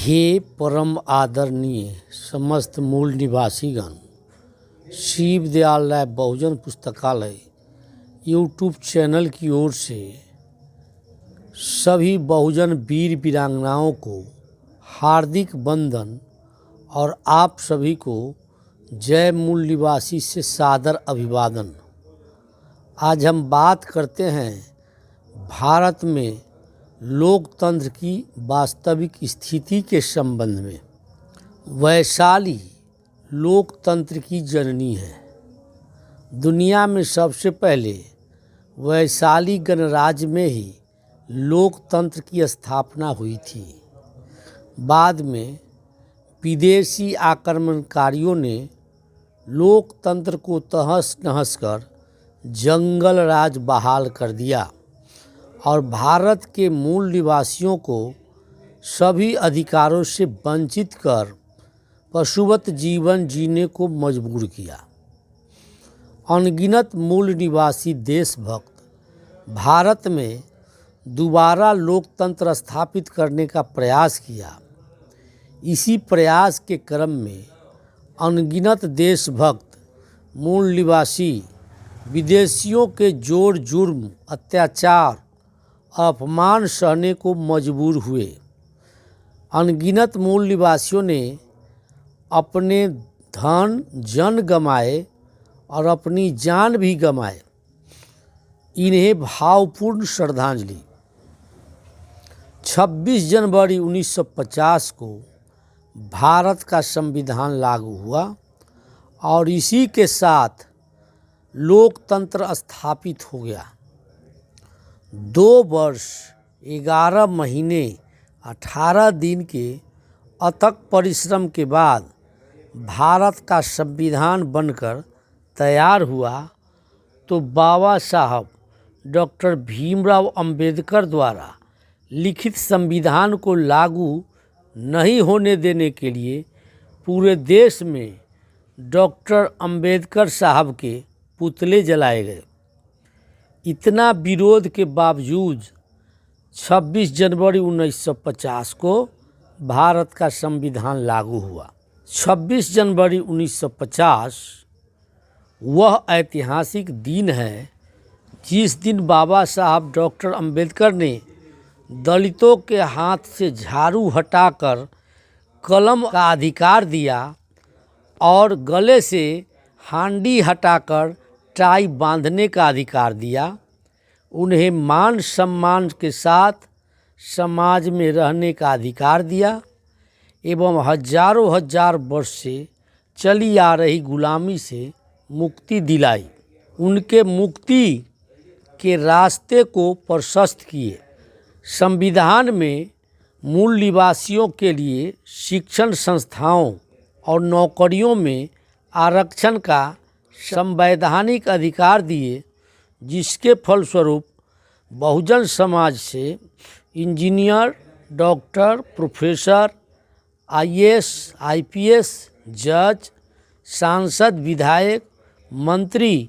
हे परम आदरणीय समस्त मूल निवासीगण, शिव दयाल राय बहुजन पुस्तकालय यूट्यूब चैनल की ओर से सभी बहुजन वीर वीरांगनाओं को हार्दिक वंदन और आप सभी को जय मूल निवासी से सादर अभिवादन। आज हम बात करते हैं भारत में लोकतंत्र की वास्तविक स्थिति के संबंध में। वैशाली लोकतंत्र की जननी है। दुनिया में सबसे पहले वैशाली गणराज्य में ही लोकतंत्र की स्थापना हुई थी। बाद में विदेशी आक्रमणकारियों ने लोकतंत्र को तहस नहस कर जंगल राज बहाल कर दिया और भारत के मूल निवासियों को सभी अधिकारों से वंचित कर पशुवत जीवन जीने को मजबूर किया। अनगिनत मूल निवासी देशभक्त भारत में दोबारा लोकतंत्र स्थापित करने का प्रयास किया। इसी प्रयास के क्रम में अनगिनत देशभक्त मूल निवासी विदेशियों के जोर जुर्म, अत्याचार, अपमान सहने को मजबूर हुए। अनगिनत मूल निवासियों ने अपने धन जन गंवाए और अपनी जान भी गंवाए। इन्हें भावपूर्ण श्रद्धांजलि। 26 जनवरी 1950 को भारत का संविधान लागू हुआ और इसी के साथ लोकतंत्र स्थापित हो गया। 2 वर्ष 11 महीने 18 दिन के अथक परिश्रम के बाद भारत का संविधान बनकर तैयार हुआ तो बाबा साहब डॉक्टर भीमराव अंबेडकर द्वारा लिखित संविधान को लागू नहीं होने देने के लिए पूरे देश में डॉक्टर अंबेडकर साहब के पुतले जलाए गए। इतना विरोध के बावजूद 26 जनवरी 1950 को भारत का संविधान लागू हुआ। 26 जनवरी 1950 वह ऐतिहासिक दिन है जिस दिन बाबा साहब डॉक्टर अंबेडकर ने दलितों के हाथ से झाड़ू हटाकर कलम का अधिकार दिया और गले से हांडी हटाकर टाई बांधने का अधिकार दिया। उन्हें मान सम्मान के साथ समाज में रहने का अधिकार दिया एवं हजारों हजार वर्ष से चली आ रही गुलामी से मुक्ति दिलाई। उनके मुक्ति के रास्ते को प्रशस्त किए। संविधान में मूल निवासियों के लिए शिक्षण संस्थाओं और नौकरियों में आरक्षण का संवैधानिक अधिकार दिए, जिसके फलस्वरूप बहुजन समाज से engineer, doctor, professor, IAS, IPS, जज, सांसद, विधायक, मंत्री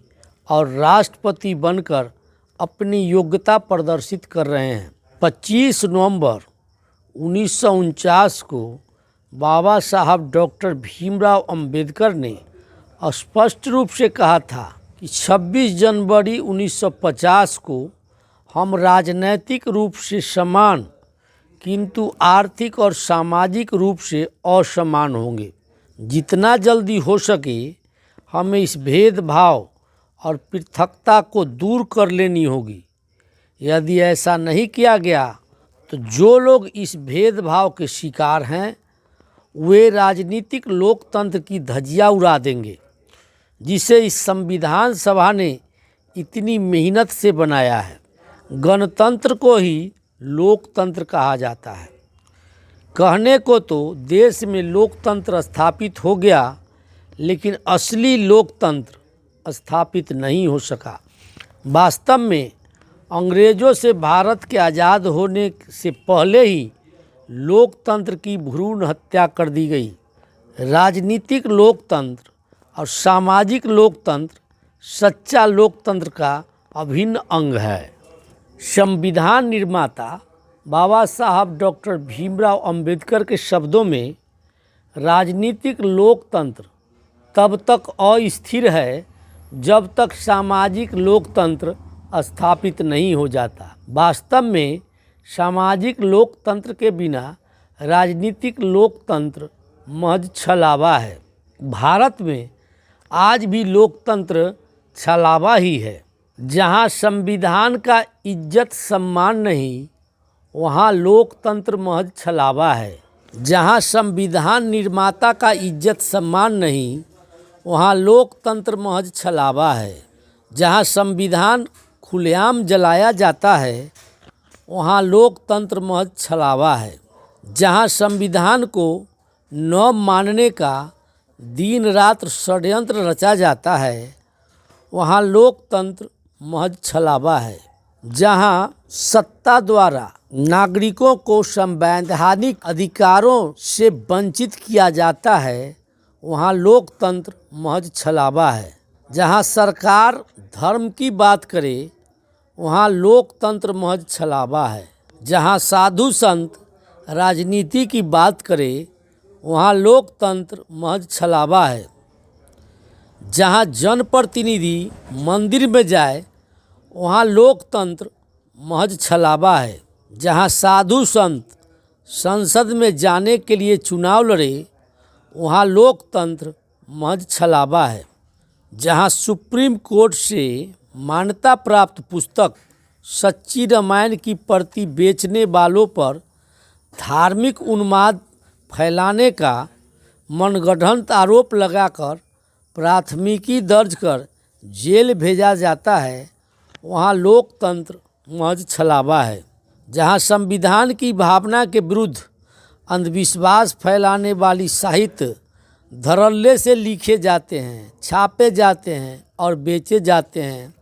और राष्ट्रपति बनकर अपनी योग्यता प्रदर्शित कर रहे हैं। 25 नवंबर 1949 को बाबा साहब डॉक्टर भीमराव अंबेडकर ने स्पष्ट रूप से कहा था कि 26 जनवरी 1950 को हम राजनैतिक रूप से समान किंतु आर्थिक और सामाजिक रूप से असमान होंगे। जितना जल्दी हो सके हमें इस भेदभाव और पृथकता को दूर कर लेनी होगी। यदि ऐसा नहीं किया गया तो जो लोग इस भेदभाव के शिकार हैं वे राजनीतिक लोकतंत्र की धज्जियां उड़ा देंगे, जिसे इस संविधान सभा ने इतनी मेहनत से बनाया है। गणतंत्र को ही लोकतंत्र कहा जाता है। कहने को तो देश में लोकतंत्र स्थापित हो गया, लेकिन असली लोकतंत्र स्थापित नहीं हो सका। वास्तव में अंग्रेज़ों से भारत के आज़ाद होने से पहले ही लोकतंत्र की भ्रूण हत्या कर दी गई। राजनीतिक लोकतंत्र और सामाजिक लोकतंत्र सच्चा लोकतंत्र का अभिन्न अंग है। संविधान निर्माता बाबा साहब डॉक्टर भीमराव अंबेडकर के शब्दों में राजनीतिक लोकतंत्र तब तक अस्थिर है जब तक सामाजिक लोकतंत्र स्थापित नहीं हो जाता। वास्तव में सामाजिक लोकतंत्र के बिना राजनीतिक लोकतंत्र महज छलावा है। भारत में आज भी लोकतंत्र छलावा ही है। जहाँ संविधान का इज्जत सम्मान नहीं, वहाँ लोकतंत्र महज छलावा है। जहाँ संविधान निर्माता का इज्जत सम्मान नहीं, वहाँ लोकतंत्र महज छलावा है। जहाँ संविधान खुलेआम जलाया जाता है, वहाँ लोकतंत्र महज छलावा है। जहाँ संविधान को न मानने का दिन रात षड्यंत्र रचा जाता है, वहाँ लोकतंत्र महज छलावा है। जहाँ सत्ता द्वारा नागरिकों को संवैधानिक अधिकारों से वंचित किया जाता है, वहाँ लोकतंत्र महज छलावा है। जहाँ सरकार धर्म की बात करे, वहाँ लोकतंत्र महज छलावा है। जहाँ साधु संत राजनीति की बात करे, वहाँ लोकतंत्र महज छलावा है। जहाँ जनप्रतिनिधि मंदिर में जाए, वहाँ लोकतंत्र महज छलावा है। जहाँ साधु संत संसद में जाने के लिए चुनाव लड़े, वहाँ लोकतंत्र महज छलावा है। जहाँ सुप्रीम कोर्ट से मान्यता प्राप्त पुस्तक सच्ची रामायण की प्रति बेचने वालों पर धार्मिक उन्माद फैलाने का मनगढ़ंत आरोप लगाकर प्राथमिकी दर्ज कर जेल भेजा जाता है, वहाँ लोकतंत्र महज छलावा है। जहाँ संविधान की भावना के विरुद्ध अंधविश्वास फैलाने वाली साहित्य धड़ल्ले से लिखे जाते हैं, छापे जाते हैं और बेचे जाते हैं,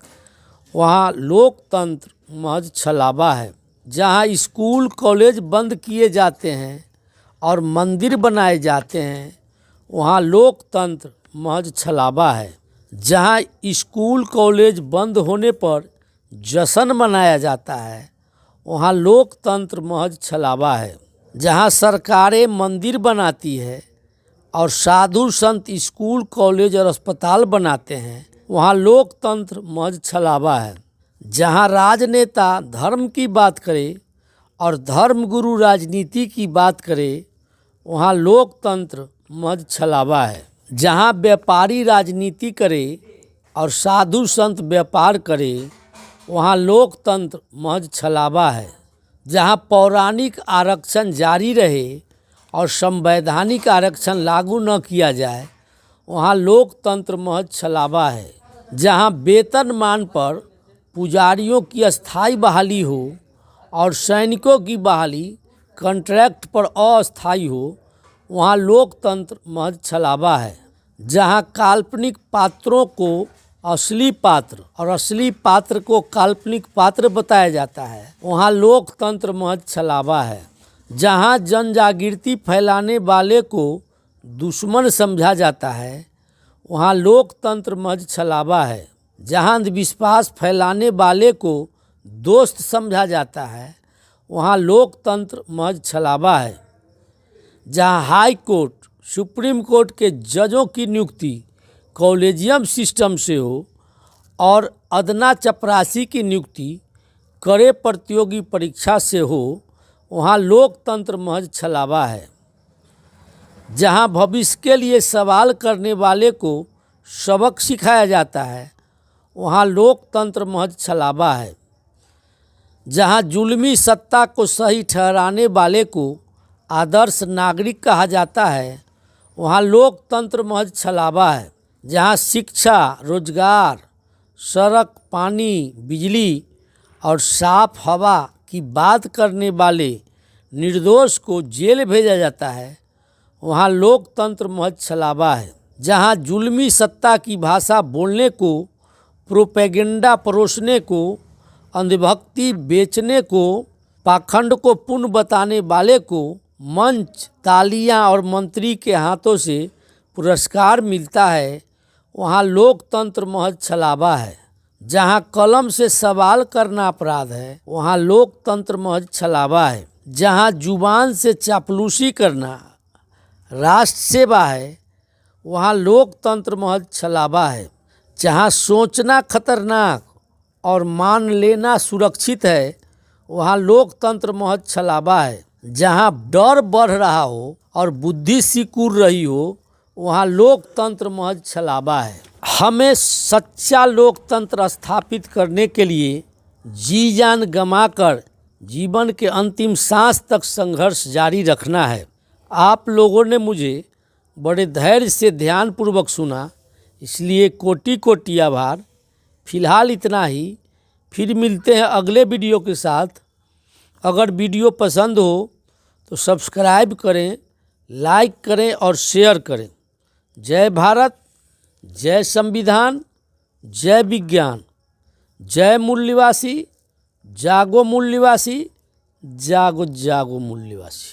वहाँ लोकतंत्र महज छलावा है। जहाँ स्कूल कॉलेज बंद किए जाते हैं और मंदिर बनाए जाते हैं, वहाँ लोकतंत्र महज छलावा है। जहाँ स्कूल कॉलेज बंद होने पर जश्न मनाया जाता है, वहाँ लोकतंत्र महज छलावा है। जहाँ सरकारें मंदिर बनाती है और साधु संत स्कूल कॉलेज और अस्पताल बनाते हैं, वहाँ लोकतंत्र महज छलावा है। जहाँ राजनेता धर्म की बात करे और धर्मगुरु राजनीति की बात करे, वहाँ लोकतंत्र महज छलावा है। जहाँ व्यापारी राजनीति करे और साधु संत व्यापार करे, वहाँ लोकतंत्र महज छलावा है। जहाँ पौराणिक आरक्षण जारी रहे और संवैधानिक आरक्षण लागू न किया जाए, वहाँ लोकतंत्र महज छलावा है। जहाँ वेतनमान पर पुजारियों की अस्थायी बहाली हो और सैनिकों की बहाली कॉन्ट्रैक्ट पर अस्थायी हो, वहाँ लोकतंत्र महज छलावा है। जहाँ काल्पनिक पात्रों को असली पात्र और असली पात्र को काल्पनिक पात्र बताया जाता है, वहाँ लोकतंत्र महज छलावा है। जहाँ जनजागृति फैलाने वाले को दुश्मन समझा जाता है, वहाँ लोकतंत्र महज छलावा है। जहाँ अंधविश्वास फैलाने वाले को दोस्त समझा जाता है, वहाँ लोकतंत्र महज छलावा है। जहाँ हाई कोर्ट सुप्रीम कोर्ट के जजों की नियुक्ति कॉलेजियम सिस्टम से हो और अदना चपरासी की नियुक्ति कड़े प्रतियोगी परीक्षा से हो, वहाँ लोकतंत्र महज छलावा है। जहाँ भविष्य के लिए सवाल करने वाले को सबक सिखाया जाता है, वहाँ लोकतंत्र महज छलावा है। जहाँ जुल्मी सत्ता को सही ठहराने वाले को आदर्श नागरिक कहा जाता है, वहाँ लोकतंत्र महज छलावा है। जहाँ शिक्षा, रोजगार, सड़क, पानी, बिजली और साफ हवा की बात करने वाले निर्दोष को जेल भेजा जाता है, वहाँ लोकतंत्र महज छलावा है। जहाँ जुल्मी सत्ता की भाषा बोलने को, प्रोपेगेंडा परोसने को, अंधभक्ति बेचने को, पाखंड को पुण्य बताने वाले को मंच, तालियां और मंत्री के हाथों से पुरस्कार मिलता है, वहाँ लोकतंत्र महज छलावा है। जहाँ कलम से सवाल करना अपराध है वहाँ लोकतंत्र महज छलावा है। जहाँ जुबान से चापलूसी करना राष्ट्र सेवा है वहाँ लोकतंत्र महज छलावा है। जहाँ सोचना खतरनाक और मान लेना सुरक्षित है वहाँ लोकतंत्र महज छलावा है। जहाँ डर बढ़ रहा हो और बुद्धि सिकुड़ रही हो वहाँ लोकतंत्र महज छलावा है। हमें सच्चा लोकतंत्र स्थापित करने के लिए जी जान गंवाकर जीवन के अंतिम सांस तक संघर्ष जारी रखना है। आप लोगों ने मुझे बड़े धैर्य से ध्यानपूर्वक सुना, इसलिए कोटि कोटि आभार। फिलहाल इतना ही, फिर मिलते हैं अगले वीडियो के साथ। अगर वीडियो पसंद हो तो सब्सक्राइब करें, लाइक करें और शेयर करें। जय भारत, जय संविधान, जय विज्ञान, जय मूल्यवासी, जागो मूल्यवासी, जागो जागो मूल्यवासी।